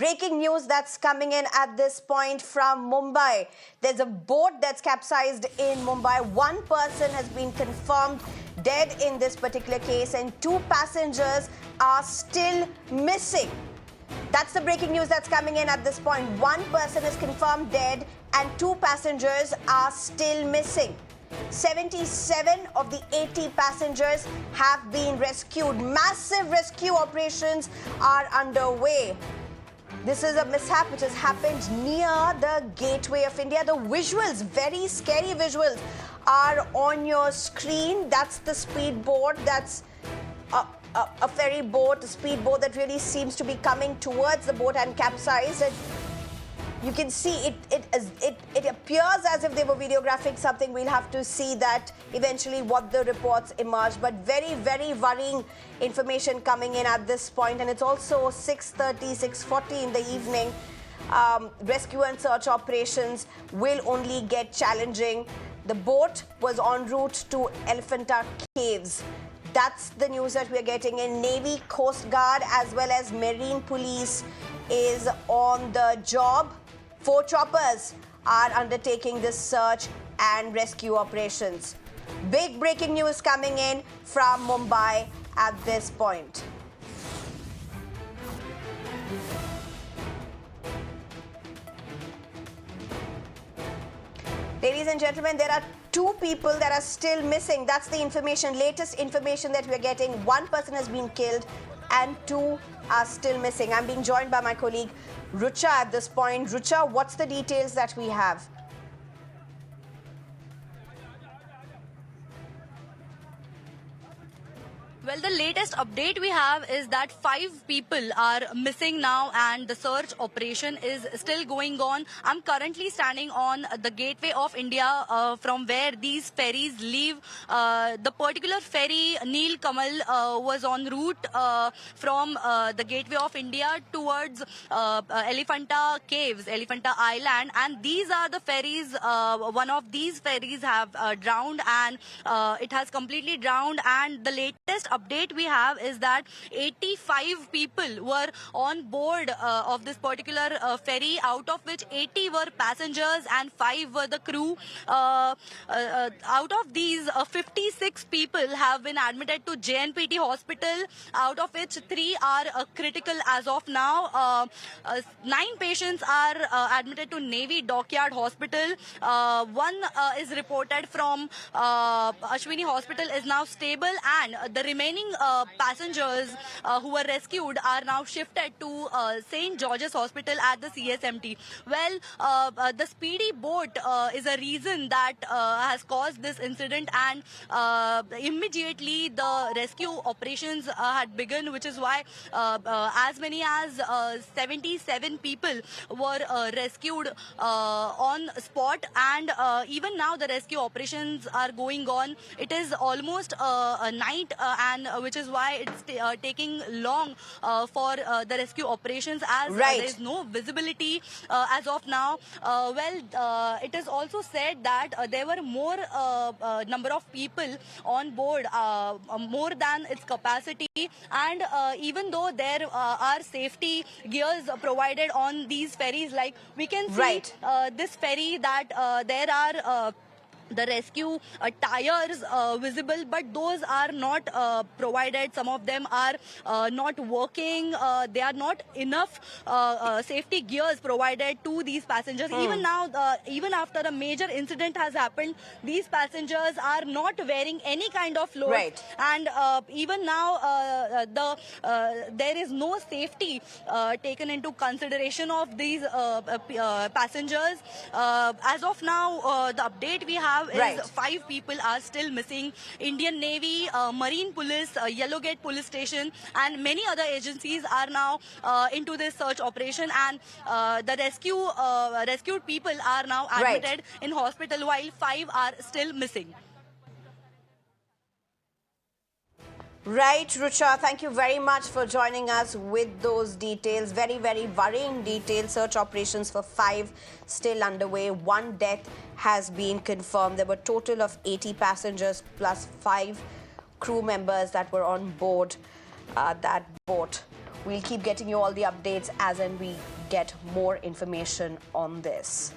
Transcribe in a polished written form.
breaking news that's coming in at this point from Mumbai. There's a boat that's capsized in Mumbai. One person has been confirmed dead in this particular case, and two passengers are still missing. That's the breaking news that's coming in at this point. One person is confirmed dead and two passengers are still missing. 77 of the 80 passengers have been rescued. Massive rescue operations are underway. This is a mishap which has happened near the Gateway of India. The visuals, very scary visuals, are on your screen. That's the speedboat. That's a ferry boat, a speedboat that really seems to be coming towards the boat and capsized. And you can see it appears as if they were videographing something. We'll have to see that eventually what the reports emerge. But very, very worrying information coming in at this point. And it's also 6:30, 6:40 in the evening. Rescue and search operations will only get challenging. The boat was en route to Elephanta Caves. That's the news that we're getting in. Navy, Coast Guard, as well as Marine Police is on the job. 4 choppers are undertaking this search and rescue operations. Big breaking news coming in from Mumbai at this point. Ladies and gentlemen, there are 2 people that are still missing. That's the information, latest information that we're getting. 1 person has been killed and 2 are still missing. I'm being joined by my colleague Rucha at this point. Rucha, what's the details that we have? Well, the latest update we have is that 5 people are missing now and the search operation is still going on. I'm currently standing on the Gateway of India from where these ferries leave. The particular ferry, Neel Kamal, was en route from the Gateway of India towards Elephanta Caves, Elephanta Island, and these are the ferries. One of these ferries have drowned and it has completely drowned, and the latest update we have is that 85 people were on board of this particular ferry, out of which 80 were passengers and 5 were the crew. Out of these, 56 people have been admitted to JNPT hospital, out of which 3 are critical as of now. 9 patients are admitted to Navy Dockyard Hospital. 1 is reported from Ashwini Hospital is now stable, and the remaining passengers who were rescued are now shifted to St. George's Hospital at the CSMT. Well, the speedy boat is a reason that has caused this incident, and immediately the rescue operations had begun, which is why as many as 77 people were rescued on spot, and even now the rescue operations are going on. It is almost a night, and which is why it's taking long for the rescue operations, as there is no visibility as of now. It is also said that there were more number of people on board, more than its capacity, and even though there are safety gears provided on these ferries, like we can see this ferry, that there are the rescue tires visible, but those are not provided. Some of them are not working. They are not enough safety gears provided to these passengers. Even now, even after a major incident has happened, these passengers are not wearing any kind of clothes. And even now, there is no safety taken into consideration of these passengers. As of now, the update we have is 5 people are still missing. Indian Navy, Marine Police, Yellowgate Police Station, and many other agencies are now into this search operation, and the rescued people are now admitted in hospital, while 5 are still missing. Right, Rucha, thank you very much for joining us with those details. Very, very worrying details. Search operations for 5 still underway. 1 death has been confirmed. There were a total of 80 passengers plus 5 crew members that were on board that boat. We'll keep getting you all the updates as and we get more information on this.